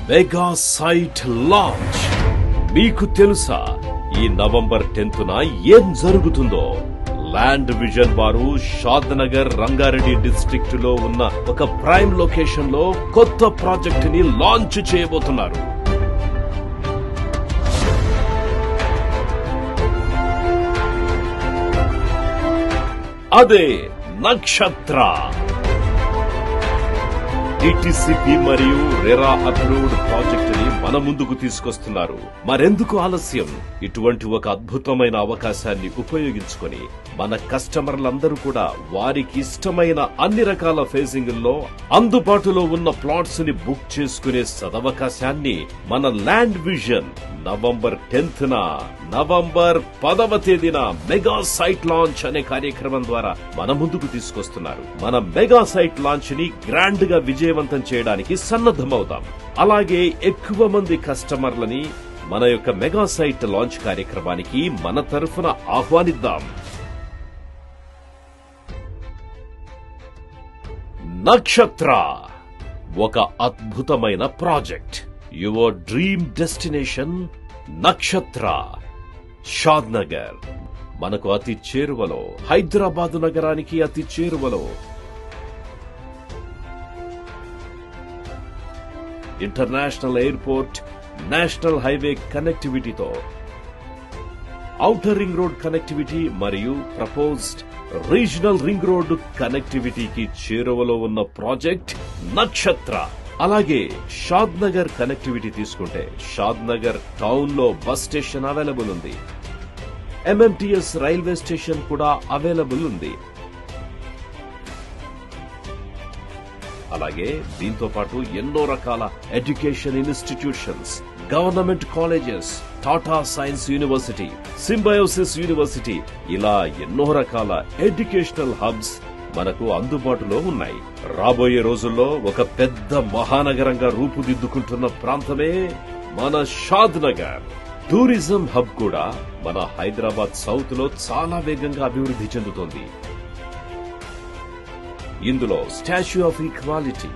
Mega site launch. మీకు తెలుసా ఈ నవంబర్ 10న ఏం జరుగుతుందో? ల్యాండ్ విజన్ వారు షాద్నగర్ రంగారెడ్డి డిస్ట్రిక్ట్ లో ఉన్న ఒక ప్రైమ్ లొకేషన్ లో కొత్త ప్రాజెక్ట్ ని లాంచ్ చేయబోతున్నారు. అదే నక్షత్ర. డిటిసిపి మరియు రెరా అప్రూవ్డ్ ప్రాజెక్ట్ ని మన ముందుకు తీసుకొస్తున్నారు. మరెందుకు ఆలస్యం? ఇటువంటి ఒక అద్భుతమైన అవకాశాన్ని ఉపయోగించుకొని మన కస్టమర్లందరూ కూడా వారికి ఇష్టమైన అన్ని రకాల ఫేజింగుల్లో అందుబాటులో ఉన్న ప్లాట్స్ ని బుక్ చేసుకునే సదవకాశాన్ని మన ల్యాండ్ విజన్ నవంబర్ 10న నవంబర్ 10వ తేదీన మెగా సైట్ లాంచ్ అనే కార్యక్రమం ద్వారా మన ముందుకు తీసుకొస్తున్నారు. మన మెగా సైట్ లాంచ్ ని గ్రాండ్ గా విజయవంతం చేయడానికి సన్నద్దమవుతాం. అలాగే ఎక్కువ మంది కస్టమర్లని మన యొక్క మెగా సైట్ లాంచ్ కార్యక్రమానికి మన తరఫున ఆహ్వానిద్దాం. నక్షత్ర ఒక అద్భుతమైన ప్రాజెక్ట్. యువర్ డ్రీమ్ డెస్టినేషన్ నక్షత్ర. షాద్నగర్ మనకు అతి చేరువలో, హైదరాబాద్ నగరానికి అతి చేరువలో. ఇంటర్నేషనల్ ఎయిర్పోర్ట్, నేషనల్ హైవే కనెక్టివిటీతో, ఔటర్ రింగ్ రోడ్ కనెక్టివిటీ మరియు ప్రపోజ్డ్ రీజనల్ రింగ్ రోడ్ కనెక్టివిటీకి చేరువలో ఉన్న ప్రాజెక్ట్ నక్షత్ర. అలాగే షాద్నగర్ కనెక్టివిటీ తీసుకుంటే షాద్నగర్ టౌన్ లో బస్ స్టేషన్ అవైలబుల్ ఉంది. ఎంఎంటీఎస్ రైల్వే స్టేషన్ కూడా అవైలబుల్ ఉంది. అలాగే దీంతో పాటు ఎన్నో రకాల education institutions, government colleges, Tata science university, Symbiosis university, ఇలా ఎన్నో రకాల ఎడ్యుకేషనల్ హబ్స్ మనకు అందుబాటులో ఉన్నాయి. రాబోయే రోజుల్లో ఒక పెద్ద మహానగరంగా రూపుదిద్దుకుంటున్న ప్రాంతమే మన షాద్నగర్. టూరిజం హబ్ కూడా మన హైదరాబాద్ సౌత్ లో చాలా వేగంగా అభివృద్ధి చెందుతోంది. ఇందులో స్టాచ్యూ ఆఫ్ ఈక్వాలిటీ,